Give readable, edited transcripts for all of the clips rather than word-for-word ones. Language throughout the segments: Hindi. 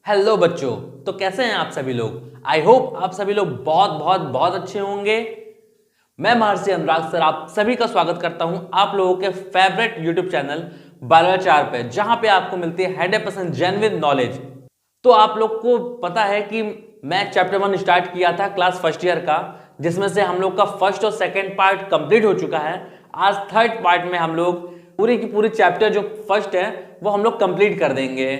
हेलो बच्चों। तो कैसे हैं आप सभी लोग। आई होप आप सभी लोग बहुत बहुत बहुत अच्छे होंगे। मैं महर्षि अनुराग सर आप सभी का स्वागत करता हूं आप लोगों के फेवरेट यूट्यूब चैनल बायोचार पे, जहां पे आपको मिलती है 100% जेन्युइन नॉलेज। तो आप लोग को पता है कि मैं चैप्टर 1 स्टार्ट किया था क्लास फर्स्ट ईयर का, जिसमें से हम लोग का फर्स्ट और सेकेंड पार्ट कंप्लीट हो चुका है। आज थर्ड पार्ट में हम लोग पूरी की पूरी चैप्टर जो फर्स्ट है वो हम लोग कंप्लीट कर देंगे।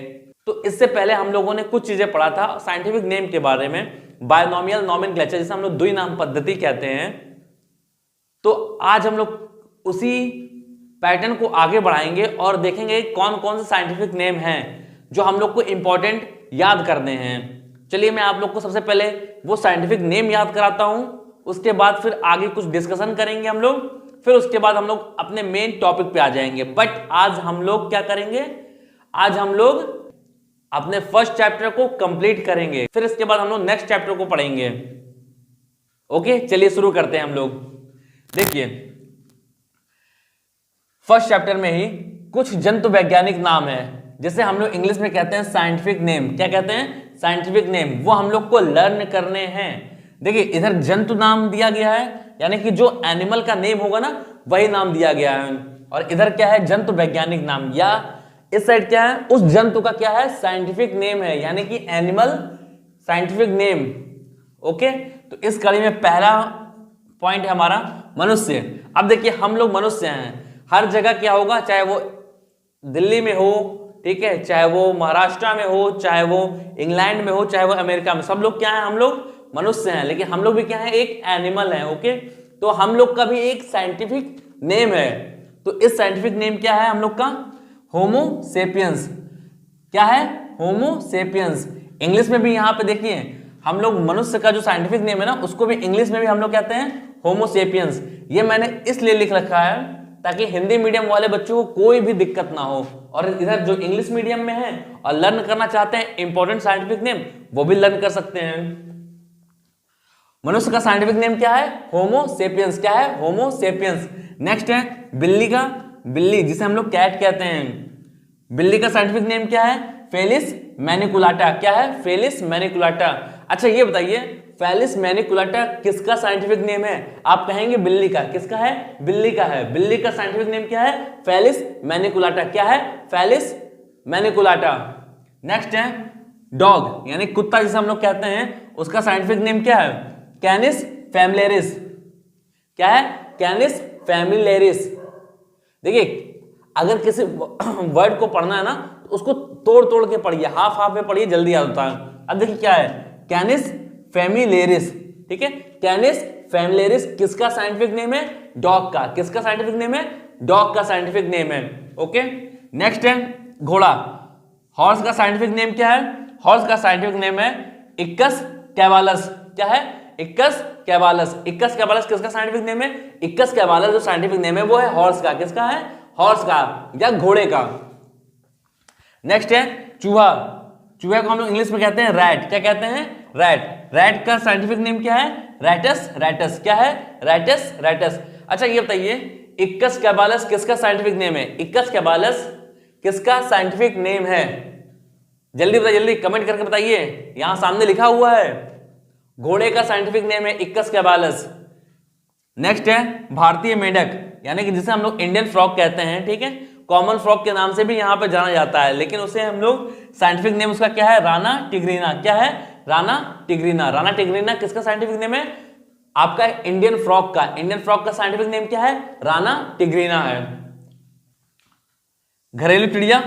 तो इससे पहले हम लोगों ने कुछ चीजें पढ़ा था साइंटिफिक नेम के बारे में, बायनोमियल नोमेनक्लेचर जिसे हम लोग द्विनाम पद्धति कहते हैं। तो आज हम लोग उसी पैटर्न को आगे बढ़ाएंगे और देखेंगे कौन कौन से साइंटिफिक नेम हैं जो हम लोग को इंपॉर्टेंट याद करने हैं। चलिए मैं आप लोग को सबसे पहले वो साइंटिफिक नेम याद कराता हूं, उसके बाद फिर आगे कुछ डिस्कशन करेंगे हम लोग, फिर उसके बाद हम लोग अपने मेन टॉपिक पे आ जाएंगे। बट आज हम लोग क्या करेंगे, आज हम लोग अपने फर्स्ट चैप्टर को कंप्लीट करेंगे, फिर इसके बाद हम लोग नेक्स्ट चैप्टर को पढ़ेंगे। ओके चलिए शुरू करते हैं हम लोग। देखिए फर्स्ट चैप्टर में ही कुछ जंतु वैज्ञानिक नाम है जिसे हम लोग इंग्लिश में कहते हैं साइंटिफिक नेम। क्या कहते हैं? Scientific name. वो हम लोग को लर्न करने हैं। देखिए इधर जंतु नाम दिया गया है, यानी कि जो एनिमल का नेम होगा ना वही नाम दिया गया है, और इधर क्या है? जंतु वैज्ञानिक नाम, या इस साइड क्या है? उस जंतु का क्या है? साइंटिफिक नेम है, यानी कि एनिमल साइंटिफिक नेम। ओके तो इस कड़ी में पहला पॉइंट है हमारा मनुष्य। अब देखिए हम लोग मनुष्य हैं, हर जगह क्या होगा, चाहे वो दिल्ली में हो, ठीक है, चाहे वो महाराष्ट्र में हो, चाहे वो इंग्लैंड में हो, चाहे वो अमेरिका में, सब लोग क्या है? हम लोग मनुष्य हैं, लेकिन हम लोग भी क्या है? एक एनिमल है। ओके तो हम लोग का भी एक साइंटिफिक नेम है। तो इस साइंटिफिक नेम क्या है हम लोग का? होमो सेपियंस। क्या है? होमो सेपियंस। इंग्लिश में भी यहां पे देखिए हम लोग मनुष्य का जो साइंटिफिक नेम है ना, उसको भी इंग्लिश में भी हम लोग कहते हैं होमो सेपियंस। ये मैंने इसलिए लिख रखा है ताकि हिंदी मीडियम वाले बच्चों को कोई भी दिक्कत ना हो, और इधर जो इंग्लिश मीडियम में है और लर्न करना चाहते हैं इंपॉर्टेंट साइंटिफिक नेम, वो भी लर्न कर सकते हैं। मनुष्य का साइंटिफिक नेम क्या है? होमो सेपियंस। क्या है? होमो सेपियंस। नेक्स्ट है बिल्ली का, बिल्ली जिसे हम लोग कैट कहते हैं, बिल्ली का साइंटिफिक नेम क्या है? फेलिस मैनिकुलाटा। क्या है? फेलिस मैनिकुलाटा। अच्छा ये बताइए फेलिस मैनिकुलाटा किसका साइंटिफिक नेम है? आप कहेंगे बिल्ली का। किसका है? बिल्ली का है। बिल्ली का साइंटिफिक नेम क्या है? फेलिस मैनिकुलाटा। क्या है? फेलिस मैनिकुलाटा। नेक्स्ट है डॉग यानी कुत्ता जिसे हम लोग कहते हैं, उसका साइंटिफिक नेम क्या है? कैनिस फैमिलियरिस। क्या है? कैनिस फैमिलियरिस। देखिए अगर किसी वर्ड को पढ़ना है ना तो उसको तोड़ तोड़ के पढ़िए, हाफ हाफ में पढ़िए, जल्दी याद होता है। अब देखिए क्या है? कैनिस फैमिलियरिस। ठीक है, कैनिस फैमिलियरिस किसका साइंटिफिक नेम है? डॉग का। किसका साइंटिफिक नेम है? डॉग का साइंटिफिक नेम है। ओके नेक्स्ट है घोड़ा। हॉर्स का साइंटिफिक नेम क्या है? हॉर्स का साइंटिफिक नेम है इक्कस कैवालस। क्या है? इक्कस कैवालस। इक्कस कैवालस किसका साइंटिफिक नेम है? इक्कस कैवालस जो साइंटिफिक नेम है वो है हॉर्स का। किसका है? हॉर्स का या घोड़े का। नेक्स्ट है चूहा। चूहे को हम लोग इंग्लिश में कहते हैं रैट। क्या कहते हैं? रैट। रैट का साइंटिफिक नेम क्या है? Rattus Rattus. क्या है? Rattus Rattus. अच्छा ये बताइए इक्कस कैवालस किसका साइंटिफिक नेम है? इक्कस कैवालस किसका साइंटिफिक नेम है? जल्दी बताइए, जल्दी कमेंट करके बताइए, यहां सामने लिखा हुआ है। घोड़े का साइंटिफिक नेम है इक्कस कैवालस। नेक्स्ट है भारतीय मेंढक यानी कि जिसे हम लोग इंडियन फ्रॉग कहते हैं। ठीक है, कॉमन फ्रॉग के नाम से भी यहां पे जाना जाता है, लेकिन उसे हम लोग साइंटिफिक नेम उसका क्या है? राना टिग्रीना। क्या है? राना टिग्रीना। राना टिग्रीना किसका साइंटिफिक नेम है? आपका इंडियन फ्रॉग का। इंडियन फ्रॉग का साइंटिफिक नेम क्या है? राना टिग्रीना है। घरेलू चिड़िया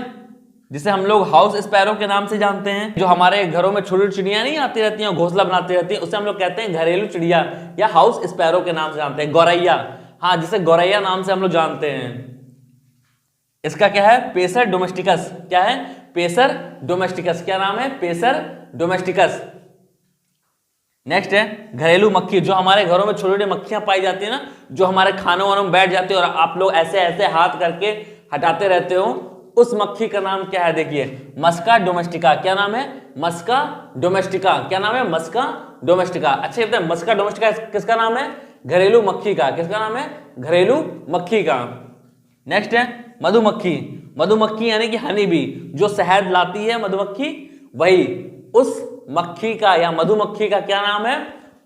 जिसे हम लोग हाउस स्पैरो के नाम से जानते हैं, जो हमारे घरों में छोटी चिड़िया नहीं आती रहती हैं, घोंसला बनाती रहती हैं, उसे हम लोग कहते हैं घरेलू चिड़िया या हाउस स्पैरो के नाम से जानते हैं। गौरैया, हाँ जिसे गौरैया नाम से हम लोग जानते हैं। इसका क्या है? Pacer domesticus. क्या है? Pacer domesticus. क्या नाम है? Pacer domesticus. नेक्स्ट है घरेलू मक्खी, जो हमारे घरों में छोटी छोटी मक्खियां पाई जाती है ना, जो हमारे खानों वानों में बैठ जाती है और आप लोग ऐसे ऐसे हाथ करके हटाते रहते हो, उस मक्खी का नाम क्या है? देखिए मस्का डोमेस्टिका। क्या नाम है? मस्का डोमेस्टिका। क्या नाम है? मस्का डोमेस्टिका। अच्छा ये बताइए मस्का डोमेस्टिका किसका नाम है? घरेलू मक्खी का। किसका नाम है? घरेलू मक्खी का। नेक्स्ट है मधुमक्खी। मधुमक्खी यानी कि हनी बी, जो शहद लाती है मधुमक्खी, वही उस मक्खी का या मधुमक्खी का क्या नाम है?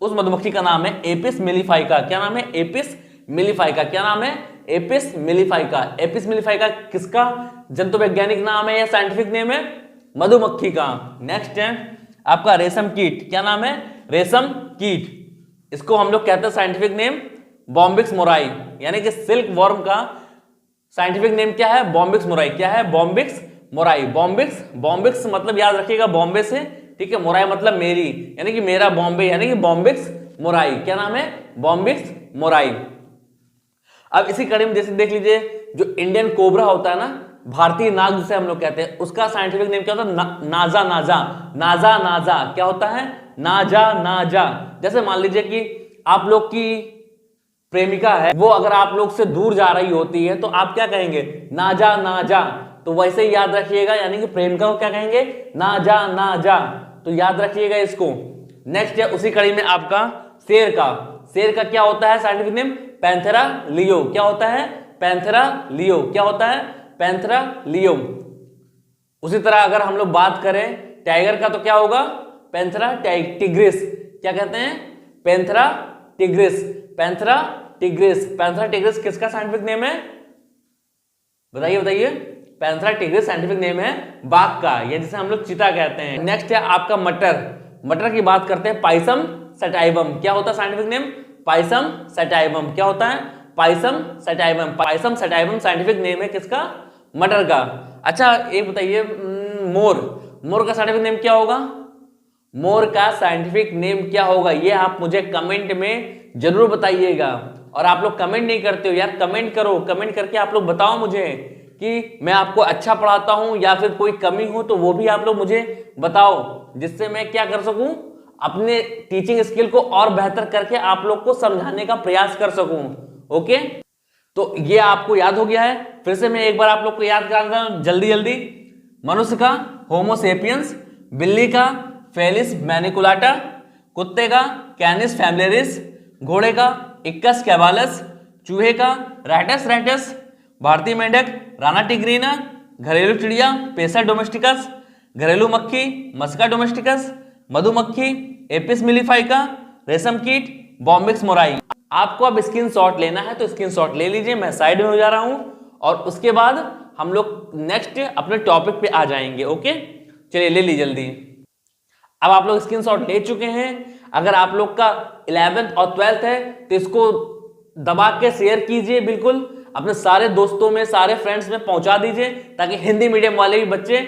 उस मधुमक्खी का नाम है एपिस मेलिफाइका। क्या नाम है? एपिस मेलिफाइका। क्या नाम है? एपिस मेलिफाइका। एपिस मेलिफाइका किसका जंतु वैज्ञानिक नाम है या साइंटिफिक नेम है? मधुमक्खी का। नेक्स्ट है आपका रेशम कीट। क्या नाम है? रेशम कीट। इसको हम लोग कहते हैं साइंटिफिक नेम बॉम्बिक्स मोराई, यानी कि सिल्क वॉर्म का साइंटिफिक नेम क्या है? Bombyx mori. क्या है? Bombyx mori. बॉम्बिक्स, बॉम्बिक्स मतलब याद रखिएगा बॉम्बे से, ठीक है। मोराई मतलब मेरी, यानी कि मेरा बॉम्बे, यानी कि बॉम्बिक्स मोराई। क्या नाम है? Bombyx mori. अब इसी कड़ी में जैसे देख लीजिए, जो इंडियन कोबरा होता है ना, भारतीय नाग जिसे हम लोग कहते हैं, उसका साइंटिफिक नेम क्या होता है? नाजा नाजा। नाजा नाजा क्या होता है? नाजा नाजा। जैसे मान लीजिए कि आप लोग की प्रेमिका है, वो अगर आप लोग से दूर जा रही होती है तो आप क्या कहेंगे? नाजा नाजा। तो वैसे ही याद रखिएगा, यानी कि प्रेमिका को क्या कहेंगे? नाजा नाजा। तो याद रखिएगा इसको। नेक्स्ट है उसी कड़ी में आपका शेर का। शेर का क्या होता है साइंटिफिक नेम? Panthera leo. क्या होता है? Panthera leo. क्या होता है? Panthera leo. उसी तरह अगर हम लोग बात करें टाइगर का तो क्या होगा? Panthera tigris. क्या कहते हैं? Panthera tigris. Panthera tigris. Panthera tigris किसका साइंटिफिक नेम है? बताइए बताइए। पैंथेरा टिग्रिस साइंटिफिक नेम है बाघ का, या जिसे हम लोग चीता कहते हैं। नेक्स्ट है आपका मटर। मटर की बात करते हैं, पाइसम सटाइवम। क्या होता है साइंटिफिक नेम? Pisum sativum. क्या होता है? Pisum sativum. Pisum sativum scientific name है किसका? मटर का। अच्छा एक बताइए, मोर। मोर का साइंटिफिक नेम क्या होगा? मोर का साइंटिफिक नेम क्या होगा? ये आप मुझे कमेंट में जरूर बताइएगा। और आप लोग कमेंट नहीं करते हो यार, कमेंट करो। कमेंट करके आप लोग बताओ मुझे कि मैं आपको अच्छा पढ़ाता हूं या फिर कोई कमी हो तो वो भी आप लोग मुझे बताओ, जिससे मैं क्या कर सकूं, अपने टीचिंग स्किल को और बेहतर करके आप लोग को समझाने का प्रयास कर सकूं। ओके, तो ये आपको याद हो गया है। फिर से मैं एक बार आप लोग को याद कराता हूं जल्दी जल्दी। मनुष्य का होमो सेपियंस, बिल्ली का फेलिस मैनिकुलाटा, कुत्ते का कैनिस फैमिलियरिस, घोड़े का इक्कस कैवालस, चूहे का रैटस रैटस, भारतीय मेंढक राना टिग्रीना, घरेलू चिड़िया पेसा डोमेस्टिकस, घरेलू मक्खी मस्का डोमेस्टिकस, मधुमक्खी एपिस मिलीफाइका, रेशम कीट बॉम्बिक्स मोराई। आपको अब स्क्रीनशॉट लेना है तो स्क्रीनशॉट ले लीजिए, मैं साइड में हो जा रहा हूं, और उसके बाद हम लोग नेक्स्ट अपने टॉपिक पे आ जाएंगे। ओके, चलिए ले ली जल्दी। अब आप लोग स्क्रीनशॉट ले चुके हैं। अगर आप लोग का 11th और 12th है तो इसको दबा के शेयर कीजिए, बिल्कुल अपने सारे दोस्तों में, सारे फ्रेंड्स में पहुंचा दीजिए, ताकि हिंदी मीडियम वाले भी बच्चे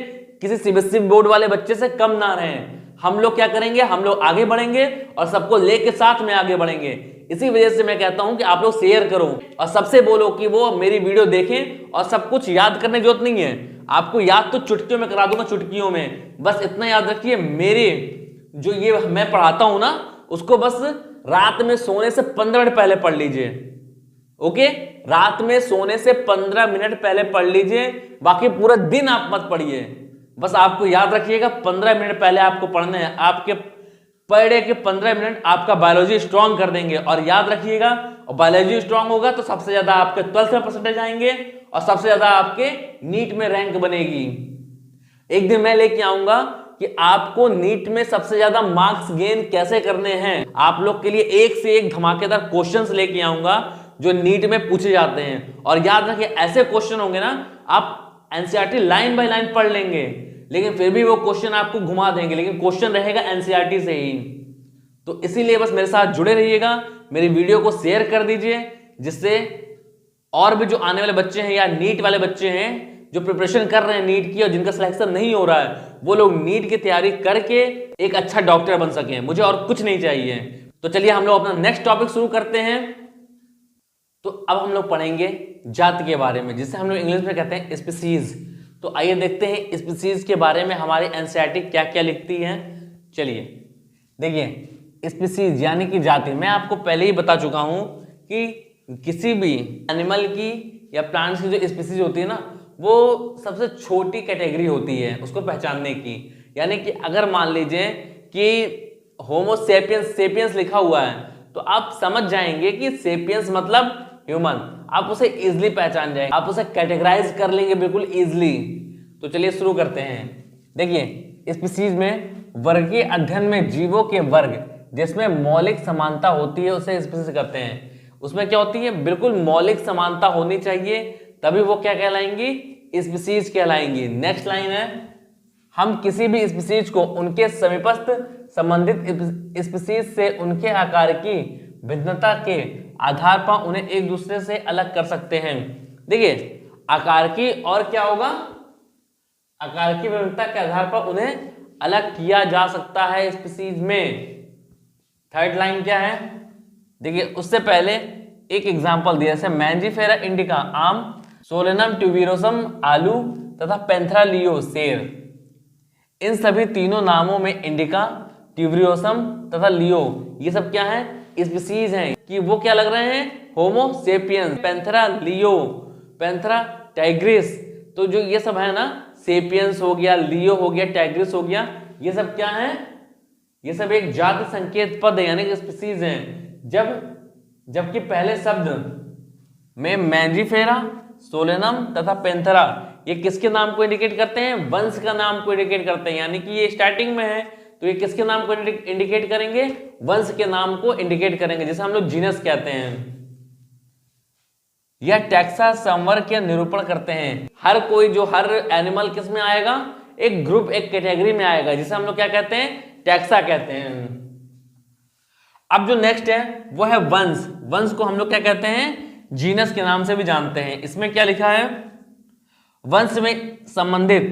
किसी सीबीएसई बोर्ड वाले बच्चे से कम ना रहें। हम लोग क्या करेंगे, हम लोग आगे बढ़ेंगे और सबको लेके साथ में आगे बढ़ेंगे। इसी वजह से मैं कहता हूं कि आप लोग शेयर करो और सबसे बोलो कि वो मेरी वीडियो देखें। और सब कुछ याद करने की जरूरत नहीं है, आपको याद तो चुटकियों में करा दूंगा, चुटकियों में। बस इतना याद रखिए, मेरे जो ये मैं पढ़ाता हूं ना, उसको बस रात में सोने से 15 मिनट पहले पढ़ लीजिए। ओके, रात में सोने से 15 मिनट पहले पढ़ लीजिए, बाकी पूरा दिन आप मत पढ़िए। बस आपको याद रखिएगा 15 मिनट पहले आपको पढ़ना है। आपके पर डे के 15 मिनट आपका बायोलॉजी स्ट्रांग कर देंगे। और याद रखिएगा, और बायोलॉजी स्ट्रांग होगा तो सबसे ज्यादा आपके 12th में परसेंटेज आएंगे और सबसे ज्यादा आपके नीट में रैंक बनेगी। एक दिन मैं लेके आऊंगा कि आपको नीट में सबसे ज्यादा मार्क्स गेन कैसे करने हैं। आप लोग के लिए एक से एक धमाकेदार क्वेश्चंस लेके आऊंगा जो नीट में पूछे जाते हैं। और याद रखिए, ऐसे क्वेश्चन होंगे ना, आप एनसीईआरटी लाइन बाय लाइन पढ़ लेंगे, लेकिन फिर भी वो क्वेश्चन आपको घुमा देंगे, लेकिन क्वेश्चन रहेगा एनसीईआरटी से ही। तो इसीलिए बस मेरे साथ जुड़े रहिएगा, मेरी वीडियो को शेयर कर दीजिए, जिससे और भी जो आने वाले बच्चे हैं या नीट वाले बच्चे हैं जो प्रिपरेशन कर रहे हैं नीट की और जिनका सिलेक्शन नहीं हो रहा है, वो लोग नीट की तैयारी करके एक अच्छा डॉक्टर बन सकें। मुझे और कुछ नहीं चाहिए। तो चलिए हम लोग अपना नेक्स्ट टॉपिक शुरू करते हैं। तो अब हम लोग पढ़ेंगे जाति के बारे में, जिसे हम लोग इंग्लिश में कहते हैं स्पीसीज। तो आइए देखते हैं स्पीसीज के बारे में हमारी एनसीईआरटी क्या क्या लिखती है। चलिए देखिए, स्पीसीज यानी कि जाति, मैं आपको पहले ही बता चुका हूं कि किसी भी एनिमल की या प्लांट्स की जो स्पीसीज होती है ना, वो सबसे छोटी कैटेगरी होती है उसको पहचानने की। यानी कि अगर मान लीजिए कि होमो सेपियंस सेपियंस लिखा हुआ है तो आप समझ जाएंगे कि सेपियंस मतलब ह्यूमन। आप उसे इजिली पहचान जाएंगे, आप उसे कैटेगराइज कर लेंगे बिल्कुल इजिली। तो चलिए शुरू करते हैं। देखिए, स्पीसीज में वर्गीय अध्ययन में जीवों के वर्ग जिसमें मौलिक समानता होती है उसे स्पीसीज कहते हैं। उसमें क्या होती है, बिल्कुल मौलिक समानता होनी चाहिए, तभी वो क्या कहलाएंगी, स्पीसीज कहलाएंगी। नेक्स्ट लाइन है, हम किसी भी स्पीसीज को उनके समीपस्थ संबंधित स्पीसीज से उनके आकार की भिन्नता के आधार पर उन्हें एक दूसरे से अलग कर सकते हैं। देखिए आकार की और क्या होगा, आकार की विभिन्नता के आधार पर उन्हें अलग किया जा सकता है स्पीसीज में। थर्ड लाइन क्या है, देखिए उससे पहले एक एग्जांपल दिया, जैसे मैंजीफेरा इंडिका आम, सोलेनम ट्यूबिरोसम आलू तथा पैंथेरा लियो शेर। इन सभी तीनों नामों में इंडिका, ट्यूबिरोसम तथा लियो ये सब क्या है, स्पीसीज हैं कि वो क्या लग रहे हैं, Homo sapiens. Panthera leo, Panthera tigris, तो जो ये सब है ना, सेपियंस हो गया, लियो हो गया, टाइग्रिस हो गया, ये सब क्या है, ये सब एक जाति संकेत पद है यानी कि स्पीसीज हैं। जबकि पहले शब्द में मैंजीफेरा, सोलेनम तथा पैंथेरा ये किसके नाम को इंडिकेट करते हैं, वंश का नाम को इंडिकेट करते हैं, यानी कि ये स्टार्टिंग में है तो ये किसके नाम को इंडिकेट करेंगे, वंश के नाम को इंडिकेट करेंगे, जिसे हम लोग जीनस कहते हैं। यह टैक्सा संवर्ग का निरूपण करते हैं। हर कोई जो हर एनिमल किस में आएगा, एक ग्रुप एक कैटेगरी में आएगा, जिसे हम लोग क्या कहते हैं, टैक्सा कहते हैं। अब जो नेक्स्ट है वो है वंश। वंश को हम लोग क्या कहते हैं, जीनस के नाम से भी जानते हैं। इसमें क्या लिखा है, वंश में संबंधित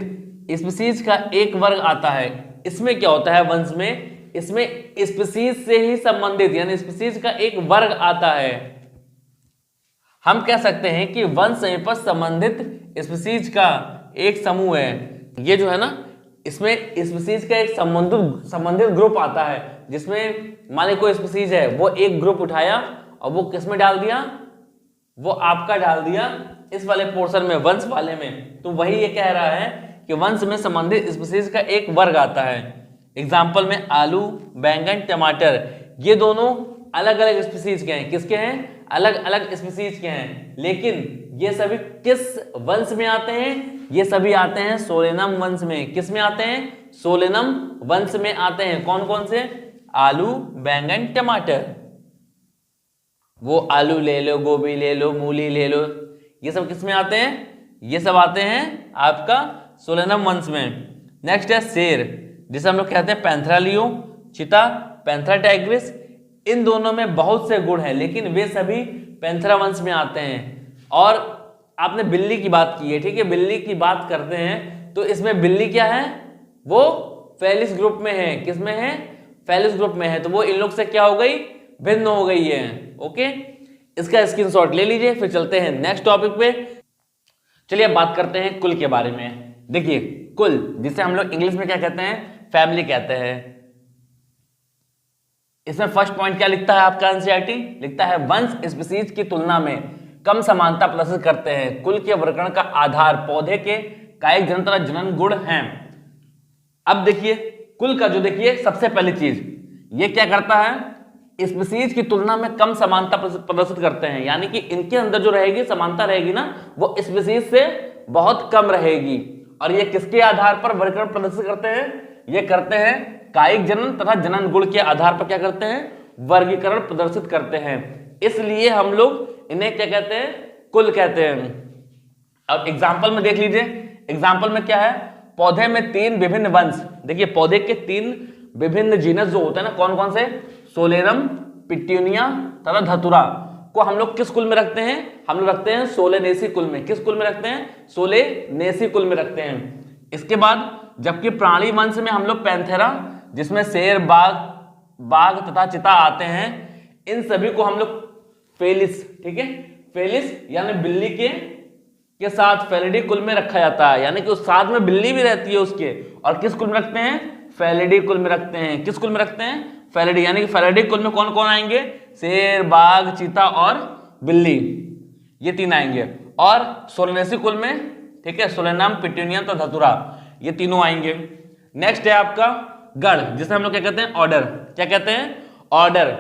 स्पीसीज का एक वर्ग आता है। इसमें क्या होता है वंश में, इसमें स्पीसीज से ही संबंधित यानी स्पीसीज का एक वर्ग आता है। हम कह सकते हैं कि वंश पर संबंधित स्पीसीज का एक समूह है। ये जो है ना, इसमें स्पीसीज का एक संबंधित ग्रुप आता है, जिसमें मान ली कोई स्पीसीज है, वो एक ग्रुप उठाया और वो किस में डाल दिया, वो आपका डाल दिया इस वाले पोर्शन में, वंश वाले में। तो वही ये कह रहा है कि वंश में संबंधित स्पीसीज का एक वर्ग आता है। एग्जाम्पल में आलू, बैंगन, टमाटर, ये दोनों अलग अलग स्पीसीज के हैं। किसके हैं, अलग अलग स्पीसीज के हैं, लेकिन ये सभी किस वंश में आते हैं, ये सभी आते हैं सोलेनम वंश में। किस में आते हैं, सोलेनम वंश में आते हैं। कौन कौन से, आलू, बैंगन, टमाटर। वो आलू ले लो, गोभी ले लो, मूली ले लो, ये सब किस में आते हैं, ये सब आते हैं आपका सोलेनम वंश में। नेक्स्ट है शेर, जिसे हम लोग कहते हैं पैंथेरा लियो, चीता, पैंथेरा टाइग्रिस। इन दोनों में बहुत से गुण हैं, लेकिन वे सभी पैंथेरा वंश में आते हैं। और आपने बिल्ली की बात की है, ठीक है, बिल्ली की बात करते हैं तो इसमें बिल्ली क्या है, वो फेलिस ग्रुप में है। किस में है, फेलिस ग्रुप में है, तो वो इन लोग से क्या हो गई, भिन्न हो गई है। ओके, इसका स्क्रीनशॉट ले लीजिए। फिर चलते हैं नेक्स्ट टॉपिक पे। चलिए अब बात करते हैं कुल के बारे में। देखिए कुल, जिसे हम लोग इंग्लिश में क्या कहते हैं, फैमिली कहते हैं। इसमें फर्स्ट पॉइंट क्या लिखता है आपका एनसीईआरटी, लिखता है वंश स्पीसीज की तुलना में कम समानता प्रदर्शित करते हैं। कुल के वर्गीकरण का आधार पौधे के कायिक जनन तथा जनन गुण हैं। अब देखिए कुल का जो, देखिए सबसे पहली चीज ये क्या करता है, स्पीसीज की तुलना में कम समानता प्रदर्शित करते हैं, यानी कि इनके अंदर जो रहेगी समानता रहेगी ना, वो स्पीसीज से बहुत कम रहेगी। और ये किसके आधार पर वर्गीकरण प्रदर्शित करते हैं, ये करते हैं कायिक जनन तथा जनन गुण के आधार पर क्या करते हैं, वर्गीकरण प्रदर्शित करते हैं। इसलिए हम लोग इन्हें क्या कहते हैं, कुल कहते हैं। अब एग्जाम्पल में देख लीजिए, एग्जाम्पल में क्या है, पौधे में 3 विभिन्न वंश। देखिए पौधे के 3 विभिन्न जीनस जो होते हैं ना, कौन कौन से, सोलेनम, पिट्यूनिया तथा धतुरा को हम लोग किस कुल में रखते हैं, हम लोग रखते हैं सोलेनेसी कुल में। किस कुल में रखते हैं, सोलेनेसी कुल में रखते हैं। इसके बाद जबकि प्राणी वंश में हम लोग पैंथेरा, जिसमें शेर, बाघ तथा चीता आते हैं, इन सभी को हम लोग फेलिस, ठीक है, फेलिस यानी बिल्ली के साथ फेलिडी कुल में रखा जाता है, यानी कि उस साथ में बिल्ली भी रहती है उसके। और किस कुल में रखते हैं, फेलिडी कुल में रखते हैं। किस कुल में रखते हैं, फेलिडी, यानी कि फेलिडी कुल में कौन कौन आएंगे, शेर, बाघ, चीता और बिल्ली, ये 3 आएंगे। और सोलेनेसी कुल में, ठीक है, सोलेनम, पिट्यूनिया तो धतुरा, ये तीनों आएंगे। नेक्स्ट है आपका गण, जिसे हम लोग क्या कहते हैं, ऑर्डर। क्या कहते हैं, ऑर्डर।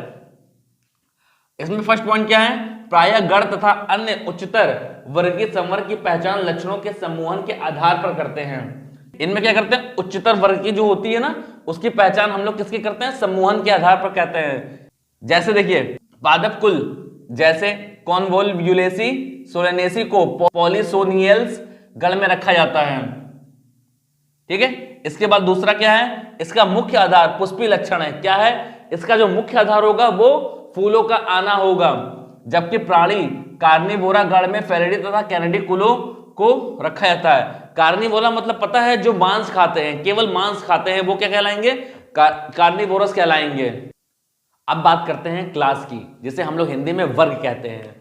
इसमें फर्स्ट पॉइंट क्या है, प्रायः गण तथा अन्य उच्चतर वर्गीय संवर्ग की पहचान लक्षणों के समूहन के आधार पर करते हैं। इनमें क्या करते हैं, उच्चतर वर्ग की जो होती है ना, उसकी पहचान हम लोग किसकी करते हैं, समूहन के आधार पर कहते हैं। जैसे देखिए पादप कुल, जैसे कॉन्वोल्वुलेसी सोलेनेसी को पॉलीसोनियल्स गण में रखा जाता है। ठीक है, इसके बाद दूसरा क्या है, इसका मुख्य आधार पुष्पी लक्षण है। क्या है, इसका जो मुख्य आधार होगा वो फूलों का आना होगा, जबकि प्राणी कार्निवोरा गण में फेरेडी तथा कैनेडी कुलों को रखा जाता है। कार्निवोरा मतलब पता है, जो मांस खाते हैं, केवल मांस खाते हैं, वो क्या कहलाएंगे, कार्निवोरस कहलाएंगे। अब बात करते हैं क्लास की, जिसे हम लोग हिंदी में वर्ग कहते हैं।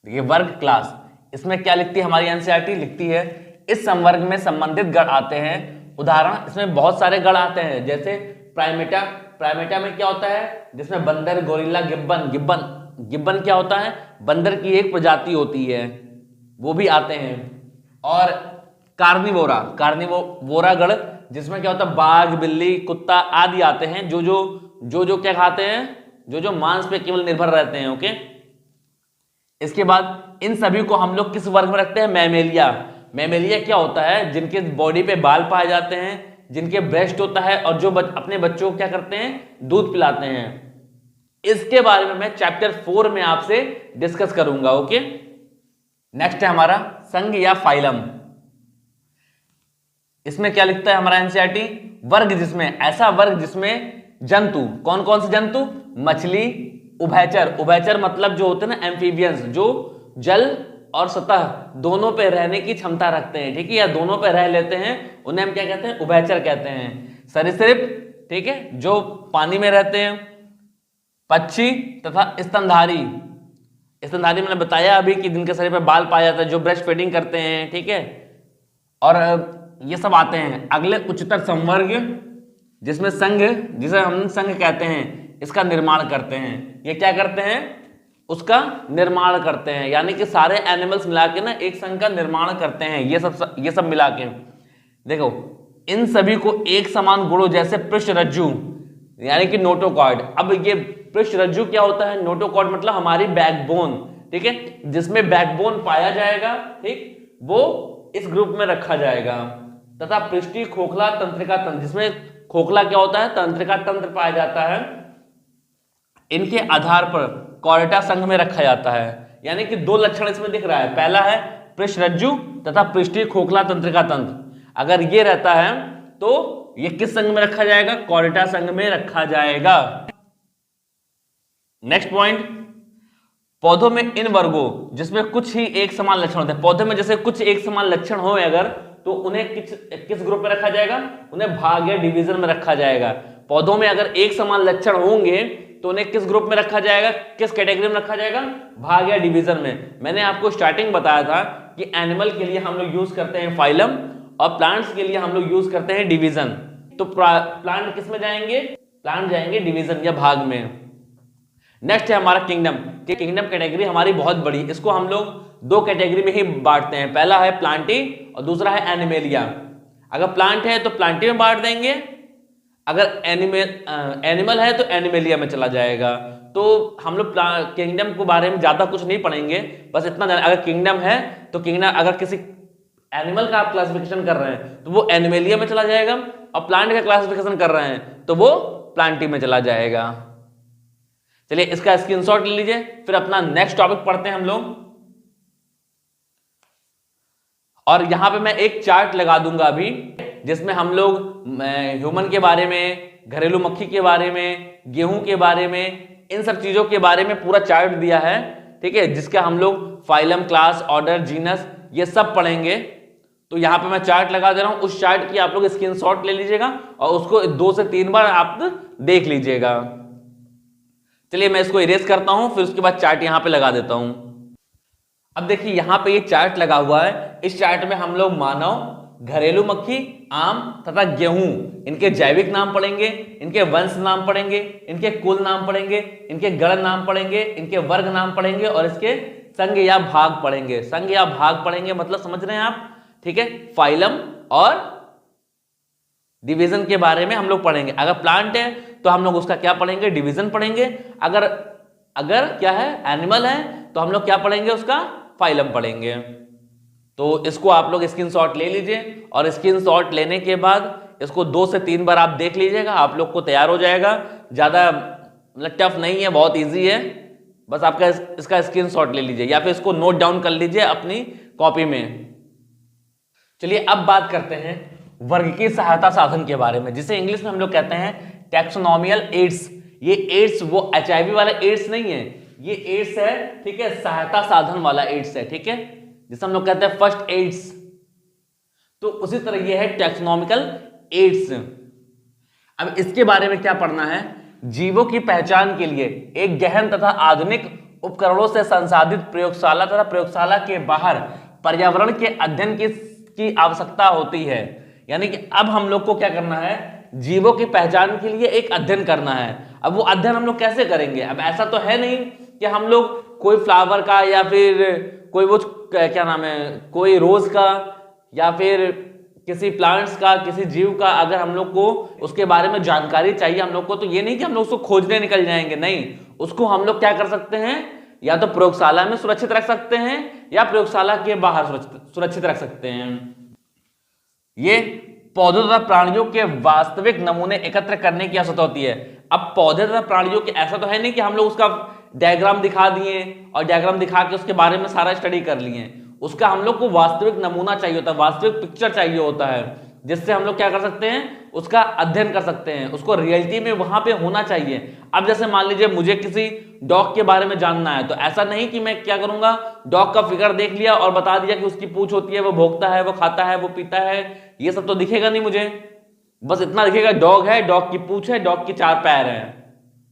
देखिए वर्ग क्लास, इसमें क्या लिखती है हमारी एनसीईआरटी, लिखती है इस संवर्ग में संबंधित गण आते हैं। उदाहरण, इसमें बहुत सारे गण आते हैं, जैसे प्राइमेटा। प्राइमेटा में क्या होता है, जिसमें बंदर, गोरिल्ला, गिब्बन। गिब्बन क्या होता है, बंदर की एक प्रजाति होती है, वो भी आते हैं। और कार्निवोरा गण, जिसमें क्या होता है, बाघ, बिल्ली, कुत्ता आदि आते हैं, जो क्या खाते हैं, जो मांस पे केवल निर्भर रहते हैं। ओके, इसके बाद इन सभी को हम लोग किस वर्ग में रखते हैं, मैमेलिया। मैमेलिया क्या होता है, जिनके बॉडी पे बाल पाए जाते हैं, जिनके ब्रेस्ट होता है, और जो अपने बच्चों को क्या करते हैं, दूध पिलाते हैं। इसके बारे में मैं चैप्टर 4 में आपसे डिस्कस करूंगा। ओके, नेक्स्ट है हमारा संघ या फाइलम। इसमें क्या लिखता है हमारा एनसीईआरटी, वर्ग जिसमें, ऐसा वर्ग जिसमें जंतु, कौन कौन से जंतु, मछली, उभयचर। उभयचर मतलब जो होते हैं ना एम्फीबियंस, जो जल और सतह दोनों पे रहने की क्षमता रखते हैं, ठीक है, या दोनों पे रह लेते हैं, उन्हें हम क्या कहते हैं, उभयचर कहते हैं। सरीसृप, ठीक है, जो पानी में रहते हैं। पक्षी तथा स्तनधारी। स्तनधारी मैंने बताया अभी कि जिनके शरीर पे बाल पाया जाता है, जो ब्रेस्ट फीडिंग करते हैं, ठीक है, और ये सब आते हैं। अगले उच्चतर संवर्ग, जिसमें संघ, जिसे हम संघ कहते हैं, इसका निर्माण करते हैं। ये क्या करते हैं, उसका निर्माण करते हैं, यानी कि सारे एनिमल्स मिला के ना एक संघ का निर्माण करते हैं। ये सब मिला के देखो, इन सभी को एक समान गुणों, जैसे पृष्ठरज्जु यानी कि नोटोकॉर्ड। अब ये पृष्ठरज्जु क्या होता है, नोटोकॉर्ड मतलब हमारी बैकबोन, ठीक है, जिसमें बैकबोन पाया जाएगा, ठीक, वो इस ग्रुप में रखा जाएगा। तथा पृष्ठीय खोखला तंत्रिका तंत्र, जिसमें खोखला क्या होता है, तंत्रिका तंत्र पाया जाता है। इनके आधार पर कॉर्डेटा संघ में रखा जाता है। यानी कि दो लक्षण इसमें दिख रहा है, पहला है पृष्ठरज्जु तथा पृष्ठीय खोखला तंत्रिका तंत्र। अगर ये रहता है तो ये किस संघ में रखा जाएगा, कॉर्डेटा संघ में रखा जाएगा। नेक्स्ट पॉइंट, पौधों में इन वर्गों जिसमें कुछ ही एक समान लक्षण होते हैं, पौधे में जैसे कुछ एक समान लक्षण हो अगर, तो उन्हें किस ग्रुप में रखा जाएगा, उन्हें भाग या डिवीजन में रखा जाएगा। पौधों में अगर एक समान लक्षण होंगे तो उन्हें किस ग्रुप में रखा जाएगा, किस कैटेगरी में रखा जाएगा, भाग या डिवीजन में। मैंने आपको स्टार्टिंग बताया था कि एनिमल के लिए हम लोग यूज करते हैं फाइलम और प्लांट्स के लिए हम लोग यूज करते हैं डिवीजन। तो प्लांट किस में जाएंगे, प्लांट जाएंगे डिवीजन या भाग में। नेक्स्ट है हमारा किंगडम। किंगडम कैटेगरी हमारी बहुत बड़ी, इसको हम लोग दो कैटेगरी में ही बांटते हैं, पहला है प्लांटी और दूसरा है एनिमेलिया। अगर प्लांट है तो प्लांटी में बांट देंगे, अगर एनिमल है तो एनिमेलिया में चला जाएगा। तो हम लोग किंगडम के बारे में ज्यादा कुछ नहीं पढ़ेंगे, बस इतना जाना, अगर किंगडम है तो किंगडम, अगर किसी एनिमल का आप क्लासिफिकेशन कर रहे हैं तो वो एनिमेलिया में चला जाएगा, और प्लांट का क्लासिफिकेशन कर रहे हैं तो वो प्लांटी में चला जाएगा। चलिए इसका स्क्रीनशॉट ले लीजिए, फिर अपना नेक्स्ट टॉपिक पढ़ते हैं हम लोग। और यहां पे मैं एक चार्ट लगा दूंगा अभी, जिसमें हम लोग ह्यूमन के बारे में, घरेलू मक्खी के बारे में, गेहूं के बारे में, इन सब चीजों के बारे में पूरा चार्ट दिया है, ठीक है, जिसका हम लोग फाइलम, क्लास, ऑर्डर, जीनस ये सब पढ़ेंगे। तो यहां पे मैं चार्ट लगा दे रहा हूं, उस चार्ट की आप लोग स्क्रीनशॉट ले लीजिएगा और उसको 2 से 3 बार आप देख लीजिएगा। चलिए मैं इसको इरेज करता हूं, फिर उसके बाद चार्ट यहां पे लगा देता हूं। अब देखिए यहां पे ये चार्ट लगा हुआ है, इस चार्ट में हम लोग मानव, घरेलू मक्खी, आम तथा गेहूं, इनके जैविक नाम पढ़ेंगे, इनके वंश नाम पढ़ेंगे, इनके कुल नाम पढ़ेंगे, इनके गण नाम पढ़ेंगे, इनके वर्ग नाम पढ़ेंगे और इसके संघ या भाग पढ़ेंगे। संघ या भाग पढ़ेंगे मतलब समझ रहे हैं आप, ठीक है। फाइलम और डिवीजन के बारे में हम लोग पढ़ेंगे। अगर प्लांट है तो हम लोग उसका क्या पढ़ेंगे, डिवीजन पढ़ेंगे। अगर क्या है, एनिमल है तो हम लोग क्या पढ़ेंगे, उसका फाइलम पढ़ेंगे। तो इसको आप लोग स्क्रीनशॉट ले लीजिए और स्क्रीनशॉट लेने के बाद इसको 2 से 3 बार आप देख लीजिएगा, आप लोग को तैयार हो जाएगा। ज़्यादा मतलब टफ नहीं है, बहुत इजी है। बस आपका इसका स्क्रीनशॉट ले लीजिए या फिर इसको नोट डाउन कर लीजिए अपनी कॉपी में। चलिए अब बात करते हैं वर्गीय सहायता साधन के बारे में, जिसे इंग्लिश में हम लोग कहते हैं टैक्सोनॉमियल एड्स। ये एड्स वो HIV वाला एड्स नहीं है, ये एड्स है, ठीक है, सहायता साधन वाला एड्स है, ठीक है, जिसे हम लोग कहते हैं फर्स्ट एड्स। तो उसी तरह ये है टैक्सोनॉमिकल एड्स। अब इसके बारे में क्या पढ़ना है? जीवों की पहचान के लिए एक गहन तथा आधुनिक उपकरणों से संसाधित प्रयोगशाला तथा प्रयोगशाला के बाहर पर्यावरण के अध्ययन की आवश्यकता होती है। यानी कि अब हम लोग को क्या करना है? जीवों की पहचान के लिए एक अध्ययन करना है। अब वो अध्ययन हम लोग कैसे करेंगे? अब ऐसा तो है नहीं कि हम लोग कोई फ्लावर का या फिर कोई वो क्या नाम है, कोई रोज का या फिर किसी प्लांट्स का, किसी जीव का अगर हम लोग को उसके बारे में जानकारी चाहिए हम लोग को, तो ये नहीं कि हम लोग उसको खोजने निकल जाएंगे, नहीं। उसको हम लोग क्या कर सकते हैं? या तो प्रयोगशाला में सुरक्षित रख सकते हैं या प्रयोगशाला के बाहर सुरक्षित रख सकते हैं। ये पौधों तथा प्राणियों के वास्तविक नमूने एकत्र करने की आवश्यकता होती है। अब पौधे तथा प्राणियों के ऐसा तो है नहीं कि हम लोग उसका डायग्राम दिखा दिए और डायग्राम दिखा के उसके बारे में सारा स्टडी कर लिए। उसका हम लोग को वास्तविक नमूना चाहिए होता है, वास्तविक पिक्चर चाहिए होता है, जिससे हम लोग क्या कर सकते हैं? उसका अध्ययन कर सकते हैं। उसको रियलिटी में वहां पे होना चाहिए। अब जैसे मान लीजिए मुझे किसी डॉग के बारे में जानना है, तो ऐसा नहीं कि मैं क्या करूंगा, डॉग का फिगर देख लिया और बता दिया कि उसकी पूंछ होती है, वो भौंकता है, वो खाता है, वो पीता है, ये सब तो दिखेगा नहीं मुझे। बस इतना दिखेगा, डॉग है, डॉग की पूंछ है, डॉग के 4 पैर है,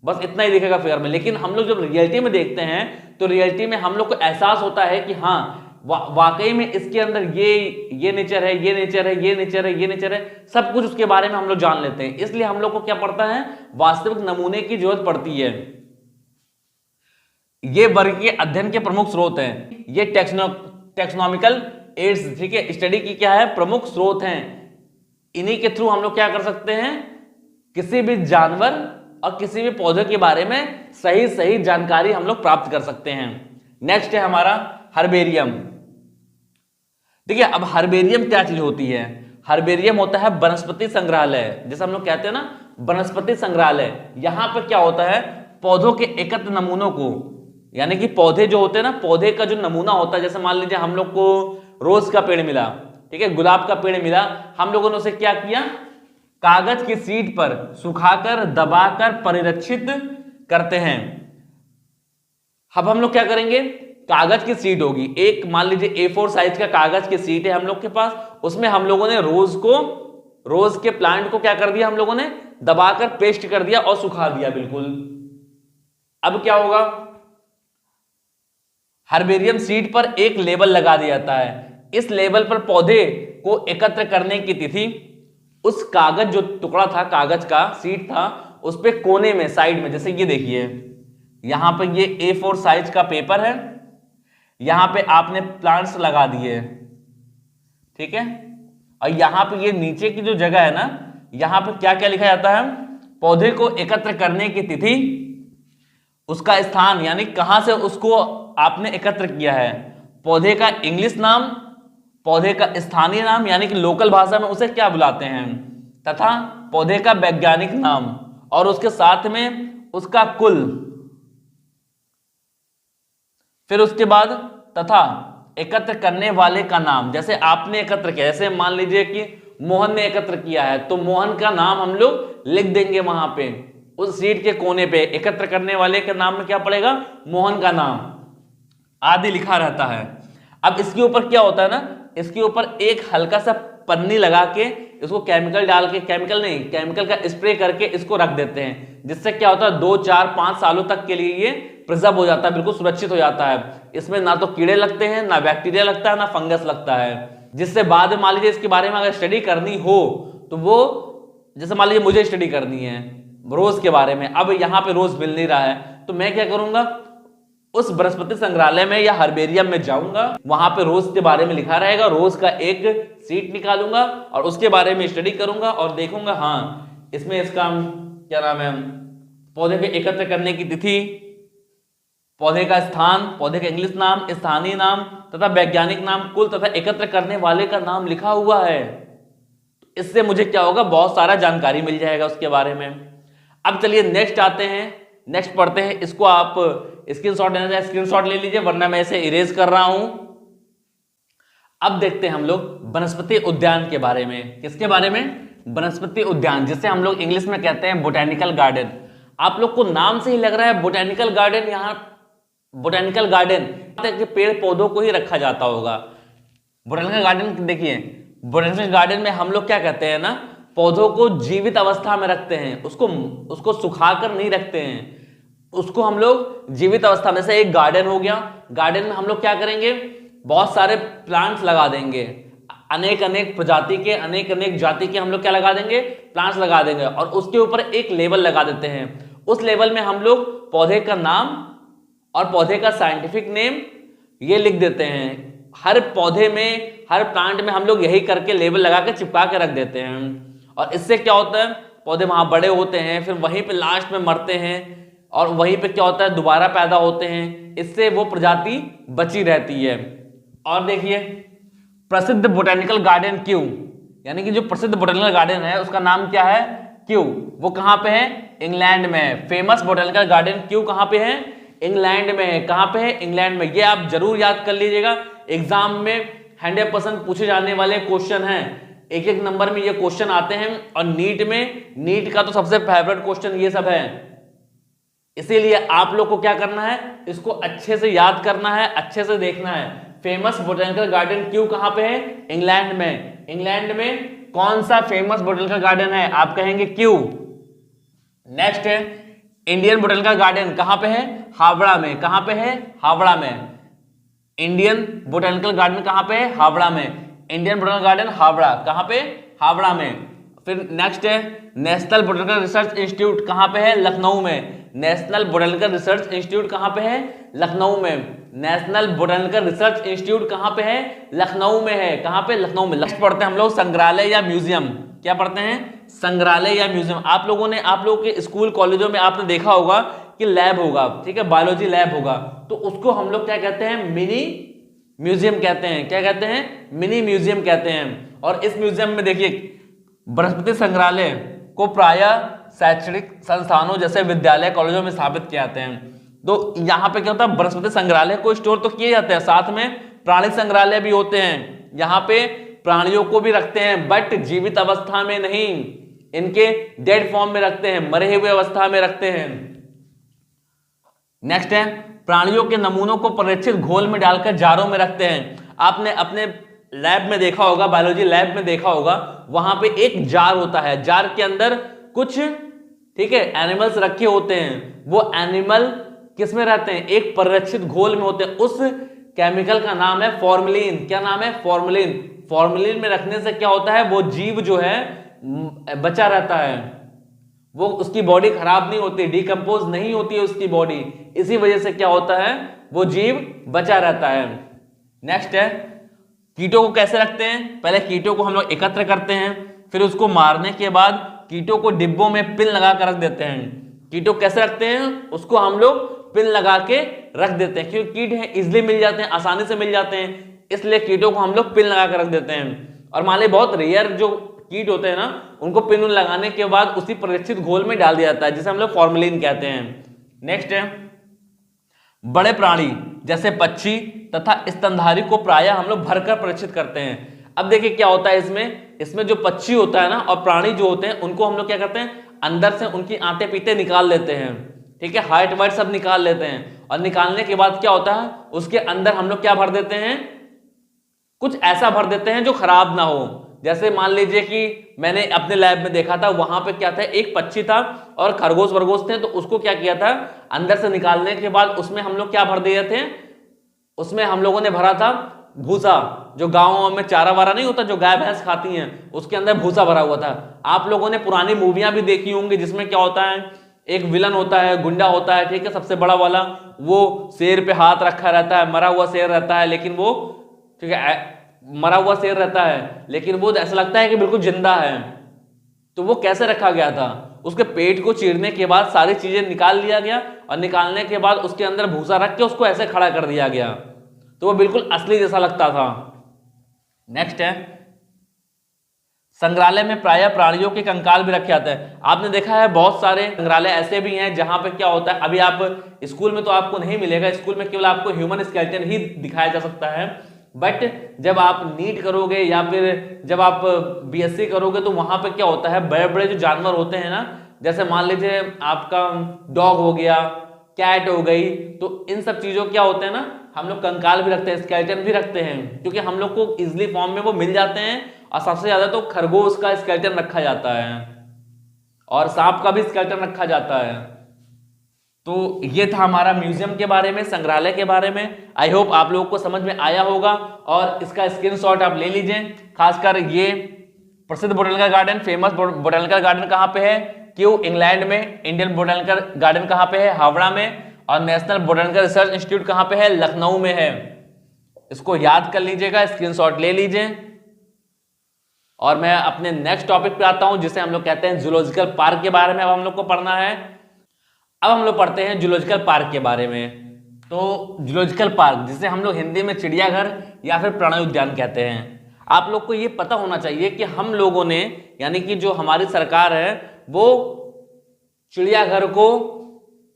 बस इतना ही दिखेगा फिगर में। लेकिन हम लोग जब रियलिटी में देखते हैं तो रियलिटी में हम लोग को एहसास होता है कि हाँ वाकई में इसके अंदर ये नेचर है, ये नेचर है, ये नेचर है, ये नेचर है, सब कुछ उसके बारे में हम लोग जान लेते हैं। इसलिए हम लोग को क्या पड़ता है? वास्तविक नमूने की जरूरत पड़ती है। ये वर्गीय अध्ययन के प्रमुख स्रोत हैं। ये टैक्सोनॉमिकल एड्स, ठीक है, स्टडी की क्या है? प्रमुख स्रोत हैं। इन्हीं के थ्रू हम लोग क्या कर सकते हैं? किसी भी जानवर और किसी भी पौधे के बारे में सही जानकारी हम लोग प्राप्त कर सकते हैं। नेक्स्ट है हमारा हर्बेरियम। ठीक है, अब हर्बेरियम क्या चीज होती है? हर्बेरियम होता है वनस्पति संग्रहालय, जैसे हम लोग कहते हैं ना वनस्पति संग्रहालय। यहां पर क्या होता है? पौधों के एकत्र नमूनों को, यानी कि पौधे जो होते हैं ना, पौधे का जो नमूना होता है, जैसे मान लीजिए हम लोग को रोज का पेड़ मिला, ठीक है, गुलाब का पेड़ मिला, हम लोगों ने उसे क्या किया? कागज की शीट पर सुखाकर दबाकर परिरक्षित करते हैं। अब हम लोग क्या करेंगे? कागज की शीट होगी, एक मान लीजिए A4 साइज का कागज की शीट है हम लोग के पास, उसमें हम लोगों ने रोज के प्लांट को क्या कर दिया? हम लोगों ने दबाकर पेस्ट कर दिया और सुखा दिया बिल्कुल। अब क्या होगा? हर्बेरियम शीट पर एक लेबल लगा दिया जाता है। इस लेबल पर पौधे को एकत्र करने की तिथि, उस कागज जो टुकड़ा था, कागज का शीट था, उस पे कोने में साइड में, जैसे ये देखिए यहां पर ये A4 साइज का पेपर है, यहां पे आपने प्लांट्स लगा दिए, ठीक है, और यहां पे ये नीचे की जो जगह है ना, यहां पे क्या क्या लिखा जाता है? पौधे को एकत्र करने की तिथि, उसका स्थान, यानी कहां से उसको आपने एकत्र किया है, पौधे का इंग्लिश नाम, पौधे का स्थानीय नाम यानी कि लोकल भाषा में उसे क्या बुलाते हैं, तथा पौधे का वैज्ञानिक नाम, और उसके साथ में उसका कुल, फिर उसके बाद तथा एकत्र करने वाले का नाम। जैसे आपने एकत्र किया, जैसे मान लीजिए कि मोहन ने एकत्र किया है, तो मोहन का नाम हम लोग लिख देंगे वहां पे उस शीट के कोने पे। एकत्र करने वाले के नाम में क्या पड़ेगा? मोहन का नाम आदि लिखा रहता है। अब इसके ऊपर क्या होता है ना, इसके ऊपर एक हल्का सा पन्नी लगा के इसको केमिकल डाल के, केमिकल का स्प्रे करके इसको रख देते हैं, जिससे क्या होता है 2, 4, 5 सालों तक के लिए ये प्रिजर्व हो जाता है, बिल्कुल सुरक्षित हो जाता है। इसमें ना तो कीड़े लगते हैं, ना बैक्टीरिया लगता है, ना फंगस लगता है, जिससे बाद में मान लीजिए इसके बारे में अगर स्टडी करनी हो तो वो, जैसे मान लीजिए मुझे स्टडी करनी है रोज के बारे में, अब यहाँ पे रोज मिल नहीं रहा है, तो मैं क्या करूंगा? उस वनस्पति संग्रहालय में या हर्बेरियम में जाऊंगा, वहां पे रोज के बारे में लिखा रहेगा, रोज का एक सीट निकालूंगा और उसके बारे में स्टडी करूंगा और देखूंगा हाँ इसमें इसका क्या नाम है, पौधे पे एकत्र करने की तिथि, पौधे का स्थान, पौधे का इंग्लिश नाम, स्थानीय नाम तथा वैज्ञानिक नाम, कुल तथा एकत्र करने वाले का नाम लिखा हुआ है। इससे मुझे क्या होगा, बहुत सारा जानकारी मिल जाएगा उसके बारे में। अब चलिए नेक्स्ट आते हैं, नेक्स्ट पढ़ते हैं। इसको आप स्क्रीनशॉट लेना चाहे स्क्रीनशॉट ले लीजिए, वरना मैं इसे इरेज कर रहा हूं। अब देखते हैं हम लोग वनस्पति उद्यान के बारे में। किसके बारे में? वनस्पति उद्यान, जिसे हम लोग इंग्लिश में कहते हैं बोटेनिकल गार्डन। आप लोग को नाम से ही लग रहा है बोटेनिकल गार्डन, यहां बोटेनिकल गार्डन के पेड़ पौधों को ही रखा जाता होगा। बोटेनिकल गार्डन देखिए, बोटेनिकल गार्डन में हम लोग क्या कहते हैं ना, पौधों को जीवित अवस्था में रखते हैं, उसको सुखाकर नहीं रखते हैं, उसको हम लोग जीवित अवस्था में। से एक गार्डन हो गया, गार्डन में हम लोग क्या करेंगे, बहुत सारे प्लांट्स लगा देंगे, अनेक अनेक प्रजाति के, अनेक अनेक जाति के हम लोग क्या लगा देंगे, प्लांट्स लगा देंगे, और उसके ऊपर एक लेबल लगा देते हैं। उस लेबल में हम लोग पौधे का नाम और पौधे का साइंटिफिक नेम ये लिख देते हैं। हर पौधे में, हर प्लांट में हम लोग यही करके लेबल लगा के चिपका के रख देते हैं। और इससे क्या होता है, पौधे वहां बड़े होते हैं, फिर वहीं पे लास्ट में मरते हैं, और वहीं पे क्या होता है, दोबारा पैदा होते हैं। इससे वो प्रजाति बची रहती है। और देखिए, प्रसिद्ध बोटेनिकल गार्डन क्यों, यानी कि जो प्रसिद्ध बोटेनिकल गार्डन है उसका नाम क्या है, क्यों। वो कहां पे है, इंग्लैंड में है। फेमस बोटेनिकल गार्डन क्यों कहां पे है, इंग्लैंड में है। कहां पे है, इंग्लैंड में। ये आप जरूर याद कर लीजिएगा, एग्जाम में 100% पूछे जाने वाले क्वेश्चन हैं। एक एक नंबर में ये क्वेश्चन आते हैं, और नीट का तो सबसे फेवरेट क्वेश्चन ये सब है। इसीलिए आप लोग को क्या करना है, इसको अच्छे से याद करना है, अच्छे से देखना है। फेमस बोटेनिकल गार्डन क्यों कहां पे है, इंग्लैंड में। इंग्लैंड में कौन सा फेमस बोटेनिकल गार्डन है, आप कहेंगे क्यों। नेक्स्ट है इंडियन बोटेनिकल गार्डन, कहां पे है, हावड़ा में। कहां पे है, हावड़ा में। इंडियन बोटेनिकल गार्डन कहां पे है, हावड़ा में। इंडियन बोटेनिकल गार्डन हावड़ा, कहां पे, हावड़ा में। फिर नेक्स्ट है नेशनल बोटेनिकल रिसर्च इंस्टीट्यूट, कहां पे है, लखनऊ में। नेशनल बोटेनिकल रिसर्च इंस्टीट्यूट कहां पे है, लखनऊ में। नेशनल बोटेनिकल रिसर्च इंस्टीट्यूट कहां पे है, लखनऊ में है। कहां पे, लखनऊ में। नेक्स्ट पढ़ते हैं हम लोग संग्रहालय या म्यूजियम। क्या पढ़ते हैं, संग्रहालय या म्यूजियम। आप लोगों के स्कूल कॉलेजों में आपने देखा होगा कि लैब होगा, ठीक है, बायोलॉजी लैब होगा, तो उसको हम लोग क्या कहते हैं, मिनी म्यूजियम कहते हैं। क्या कहते हैं, मिनी म्यूजियम कहते हैं। और इस म्यूजियम में देखिए, बृहस्पति संग्रहालय को प्रायः शैक्षणिक संस्थानों जैसे विद्यालय कॉलेजों में स्थापित किए जाते हैं। तो यहाँ पे क्या होता है, बृहस्पति संग्रहालय को स्टोर तो किए जाते हैं, साथ में प्राणी संग्रहालय भी होते हैं। यहाँ पे प्राणियों को भी रखते हैं, बट जीवित अवस्था में नहीं, इनके डेड फॉर्म में रखते हैं, मरे हुए अवस्था में रखते हैं। नेक्स्ट है प्राणियों के नमूनों को परिरक्षित घोल में डालकर जारों में रखते हैं। आपने अपने लैब में देखा होगा, बायोलॉजी लैब में देखा होगा, वहां पे एक जार होता है, जार के अंदर कुछ, ठीक है, एनिमल्स रखे होते हैं। वो एनिमल किस में रहते हैं, एक परिरक्षित घोल में होते हैं। उस केमिकल का नाम है फॉर्मलिन। क्या नाम है, फॉर्मलिन। फॉर्मलिन में रखने से क्या होता है, वो जीव जो है बचा रहता है, वो उसकी बॉडी खराब नहीं होती, डिकम्पोज नहीं होती है उसकी बॉडी। इसी वजह से क्या होता है, वो जीव बचा रहता है। नेक्स्ट है कीटों को कैसे रखते हैं। पहले कीटों को हम लोग एकत्र करते हैं, फिर उसको मारने के बाद कीटों को डिब्बों में पिन लगा कर रख देते हैं। कीटों कैसे रखते हैं, उसको हम लोग पिन लगा के रख देते हैं, क्योंकि कीट हैं इजिली मिल जाते हैं, आसानी से मिल जाते हैं, इसलिए कीटों को हम लोग पिन लगा कर रख देते हैं। और मान लीजिए बहुत रेयर जो कीट होते हैं ना, उनको पिन लगाने के बाद उसी परिरक्षित घोल में डाल दिया जाता है, जिसे हम लोग फॉर्मलिन कहते हैं। नेक्स्ट है बड़े प्राणी जैसे पक्षी तथा स्तनधारी को प्रायः हम लोग भरकर परिरक्षित करते हैं। अब देखिए क्या होता है इसमें जो पक्षी होता है ना, और प्राणी जो होते हैं, उनको हम लोग क्या करते हैं, अंदर से उनकी आंते पीते निकाल लेते हैं, ठीक है, हाइट वाइट सब निकाल लेते हैं। और निकालने के बाद क्या होता है, उसके अंदर हम लोग क्या भर देते हैं, कुछ ऐसा भर देते हैं जो खराब ना हो। जैसे मान लीजिए कि मैंने अपने लैब में देखा था, वहां पे क्या था, एक पक्षी था और खरगोश वरगोश थे, तो उसको क्या किया था, अंदर से निकालने के बाद उसमें हम लोग क्या भर दिए थे, उसमें हम लोगों ने भरा था भूसा। जो गाँव में चारा वारा नहीं होता, जो गाय भैंस खाती हैं, उसके अंदर भूसा भरा हुआ था। आप लोगों ने पुरानी मूवियां भी देखी होंगी, जिसमें क्या होता है, एक विलन होता है, गुंडा होता है, ठीक है, सबसे बड़ा वाला, वो शेर पे हाथ रखा रहता है, मरा हुआ शेर रहता है, लेकिन वो, ठीक है, मरा हुआ शेर रहता है, लेकिन वो ऐसा लगता है कि बिल्कुल जिंदा है। तो वो कैसे रखा गया था? उसके पेट को चीरने के बाद सारी चीजें निकाल लिया गया और निकालने के बाद उसके अंदर भूसा रख के उसको ऐसे खड़ा कर दिया गया, तो वो बिल्कुल असली जैसा लगता था। नेक्स्ट है, संग्रहालय में प्रायः प्राणियों के कंकाल भी रखे जाते हैं। आपने देखा है बहुत सारे संग्रहालय ऐसे भी हैं जहां पे क्या होता है, अभी आप स्कूल में तो आपको नहीं मिलेगा, स्कूल में केवल आपको ह्यूमन स्केलेटन ही दिखाया जा सकता है, बट जब आप नीट करोगे या फिर जब आप बीएससी करोगे तो वहां पे क्या होता है, बड़े बड़े जो जानवर होते हैं ना, जैसे मान लीजिए आपका डॉग हो गया, कैट हो गई, तो इन सब चीजों क्या होते हैं ना, हम लोग कंकाल भी रखते हैं, स्केलेटन भी रखते हैं, क्योंकि हम लोग को इजिली फॉर्म में वो मिल जाते हैं। और सबसे ज्यादा तो खरगोश का स्केलेटन रखा जाता है और सांप का भी स्केलेटन रखा जाता है। तो ये था हमारा म्यूजियम के बारे में, संग्रहालय के बारे में। आई होप आप लोगों को समझ में आया होगा और इसका स्क्रीनशॉट आप ले लीजिए। खासकर ये प्रसिद्ध botanical garden, famous botanical garden कहाँ पे है? क्यों? इंग्लैंड में। इंडियन बोटेनिकल गार्डन कहाँ पे है? हावड़ा में। और नेशनल बोटेनिकल रिसर्च इंस्टीट्यूट कहाँ पे है? लखनऊ में है। इसको याद कर लीजिएगा, स्क्रीनशॉट ले लीजिए। और मैं अपने नेक्स्ट टॉपिक पे आता हूं, जिसे हम लोग कहते हैं जूलॉजिकल पार्क के बारे में अब हम लोग को पढ़ना है। अब हम लोग पढ़ते हैं जूलॉजिकल पार्क के बारे में। तो जूलॉजिकल पार्क, जिसे हम लोग हिंदी में चिड़ियाघर या फिर प्राणी उद्यान कहते हैं, आप लोग को ये पता होना चाहिए कि हम लोगों ने, यानी कि जो हमारी सरकार है, वो चिड़ियाघर को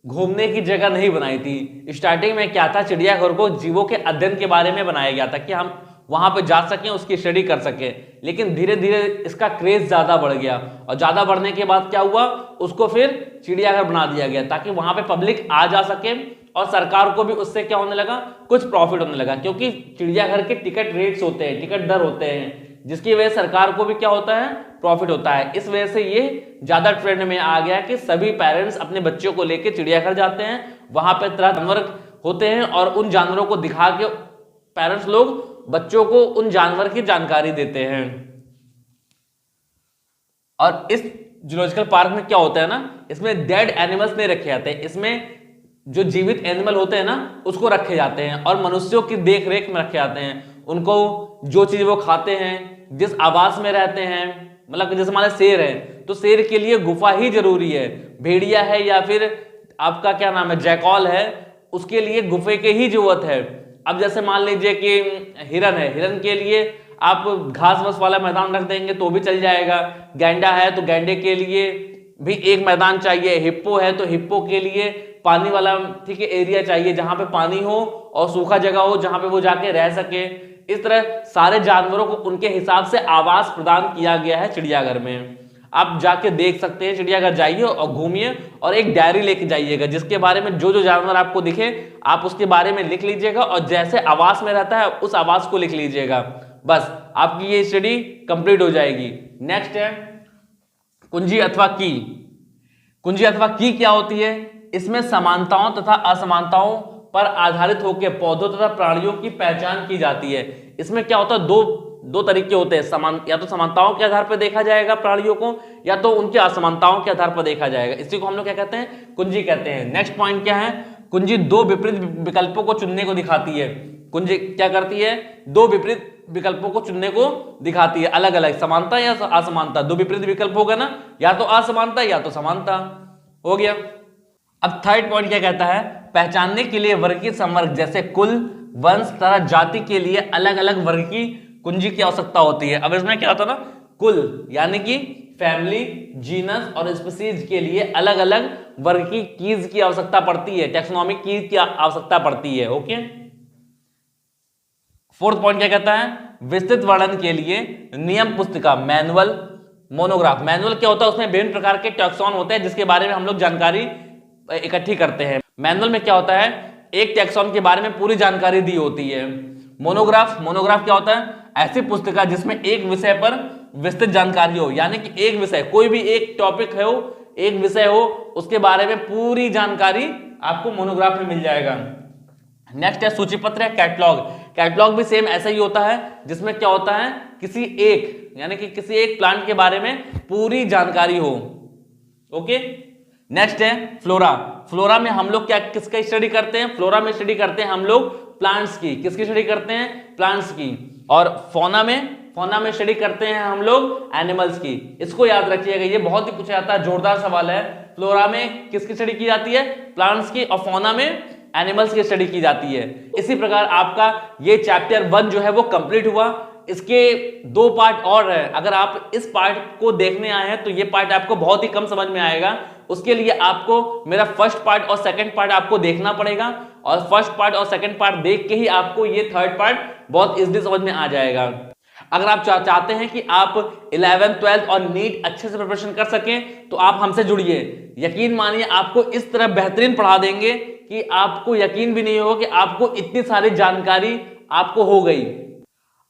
घूमने की जगह नहीं बनाई थी। स्टार्टिंग में क्या था, चिड़ियाघर को जीवों के अध्ययन के बारे में बनाया गया था कि हम वहां पे जा सकें, उसकी स्टडी कर सकें। लेकिन धीरे धीरे इसका क्रेज ज्यादा बढ़ गया और ज्यादा बढ़ने के बाद क्या हुआ, उसको फिर चिड़ियाघर बना दिया गया ताकि वहां पे पब्लिक आ जा सके और सरकार को भी उससे क्या होने लगा, कुछ प्रॉफिट होने लगा। क्योंकि चिड़ियाघर के टिकट रेट्स होते हैं, टिकट दर होते हैं, जिसकी वजह से सरकार को भी क्या होता है, प्रॉफिट होता है। इस वजह से ये ज्यादा ट्रेंड में आ गया कि सभी पेरेंट्स अपने बच्चों को लेकर चिड़ियाघर जाते हैं। वहां पे तरह जानवर होते हैं और उन जानवरों को दिखा के पेरेंट्स लोग बच्चों को उन जानवर की जानकारी देते हैं। और इस जूलॉजिकल पार्क में क्या होता है ना, इसमें डेड एनिमल्स नहीं रखे जाते, इसमें जो जीवित एनिमल होते हैं ना, उसको रखे जाते हैं और मनुष्यों की देख रेख में रखे जाते हैं। उनको जो चीज वो खाते हैं, जिस आवास में रहते हैं, मतलब जैसे मान लो शेर है तो शेर के लिए गुफा ही जरूरी है, भेड़िया है या फिर आपका क्या नाम है, जैकॉल है, उसके लिए गुफे की ही जरूरत है। अब जैसे मान लीजिए कि हिरन है, हिरन के लिए आप घास बस वाला मैदान रख देंगे तो भी चल जाएगा। गैंडा है तो गैंडे के लिए भी एक मैदान चाहिए। हिप्पो है तो हिप्पो के लिए पानी वाला ठीक है एरिया चाहिए, जहां पे पानी हो और सूखा जगह हो जहां पे वो जाके रह सके। इस तरह सारे जानवरों को उनके हिसाब से आवास प्रदान किया गया है चिड़ियाघर में। आप जाके देख सकते हैं, चिड़ियाघर जाइए और घूमिए और एक डायरी लेके जाइएगा जिसके बारे में जो जो जानवर आपको दिखे आप उसके बारे में लिख लीजिएगा और जैसे आवास में रहता है उस आवास को लिख लीजिएगा। बस आपकी ये स्टडी कंप्लीट हो जाएगी। नेक्स्ट है कुंजी अथवा की। कुंजी अथवा की क्या होती है? इसमें समानताओं तथा असमानताओं पर आधारित होकर पौधों तथा प्राणियों की पहचान की जाती है। इसमें क्या होता है, दो तरीके होते हैं, समान या तो समानताओं के आधार पर देखा जाएगा प्राणियों को, या तो उनकी असमानताओं के आधार पर देखा जाएगा। इसी को हम लोग क्या कहते हैं, कुंजी कहते हैं। नेक्स्ट पॉइंट क्या है, कुंजी दो विपरीत विकल्पों को चुनने को दिखाती है। कुंजी क्या करती है, दो विपरीत विकल्पों को चुनने को दिखाती है, अलग अलग, समानता या असमानता। दो विपरीत विकल्प होगा ना, या तो असमानता या तो समानता, हो गया। अब थर्ड पॉइंट क्या कहता है, पहचानने के लिए वर्गीय संवर्ग जैसे कुल, वंश तथा जाति के लिए अलग अलग वर्ग की कुंजी की आवश्यकता होती है। अब इसमें क्या होता है ना, कुल यानी कि फैमिली, जीनस और स्पीशीज के लिए अलग अलग वर्ग की कीज की आवश्यकता पड़ती है, टैक्सोनॉमिक कीज की आवश्यकता पड़ती है। ओके। फोर्थ पॉइंट क्या कहता है, विस्तृत वर्णन के लिए नियम पुस्तिका, मैनुअल, मोनोग्राफ। मैनुअल क्या होता है, उसमें विभिन्न प्रकार के टैक्सॉन होते हैं जिसके बारे में हम लोग जानकारी इकट्ठी करते हैं। मैनुअल में क्या होता है, एक टैक्सॉन के बारे में पूरी जानकारी दी होती है। मोनोग्राफ, मोनोग्राफ क्या होता है, ऐसी पुस्तिका जिसमें एक विषय पर विस्तृत जानकारी हो, यानी कि एक विषय, कोई भी एक टॉपिक है, एक विषय हो, उसके बारे में पूरी जानकारी आपको मोनोग्राफ में मिल जाएगा। नेक्स्ट है सूचीपत्र या कैटलॉग। कैटलॉग भी सेम ऐसा ही होता है जिसमें क्या होता है, किसी एक यानी कि किसी एक प्लांट के बारे में पूरी जानकारी हो। ओके। नेक्स्ट है फ्लोरा। फ्लोरा में हम लोग क्या किसका स्टडी करते हैं, फ्लोरा में स्टडी करते हैं हम लोग प्लांट्स की। किसकी स्टडी करते हैं, प्लांट्स की। और फौना में फौना में स्टडी करते हैं हम लोग एनिमल्स की। इसको याद रखिएगा, ये बहुत ही पूछा जाता है, जोरदार सवाल है। फ्लोरा में किसकी स्टडी की जाती है? प्लांट्स की, और फौना में एनिमल्स की स्टडी की जाती है। इसी प्रकार आपका ये चैप्टर 1 जो है वो कंप्लीट हुआ। इसके 2 पार्ट और है, अगर आप इस पार्ट को देखने आए हैं तो ये पार्ट आपको बहुत ही कम समझ में आएगा। उसके लिए आपको मेरा फर्स्ट पार्ट और सेकंड पार्ट आपको देखना पड़ेगा, और फर्स्ट पार्ट और सेकंड पार्ट देख के ही आपको ये थर्ड पार्ट बहुत इजीली समझ में आ जाएगा। अगर आप चाहते हैं कि आप 11th 12th और नीट अच्छे से प्रिपरेशन कर सकें तो आप हमसे जुड़िए। यकीन मानिए आपको इस तरह बेहतरीन पढ़ा देंगे कि आपको यकीन भी नहीं होगा कि आपको इतनी सारी जानकारी आपको हो गई।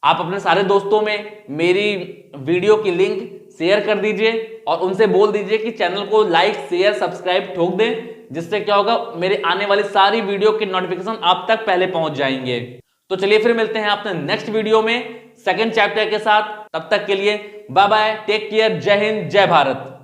आप अपने सारे दोस्तों में मेरी वीडियो की लिंक शेयर कर दीजिए और उनसे बोल दीजिए कि चैनल को लाइक शेयर सब्सक्राइब ठोक दें, जिससे क्या होगा, मेरे आने वाली सारी वीडियो के नोटिफिकेशन आप तक पहले पहुंच जाएंगे। तो चलिए फिर मिलते हैं अपने नेक्स्ट वीडियो में सेकंड चैप्टर के साथ। तब तक के लिए बाय बाय, टेक केयर, जय हिंद, जय भारत।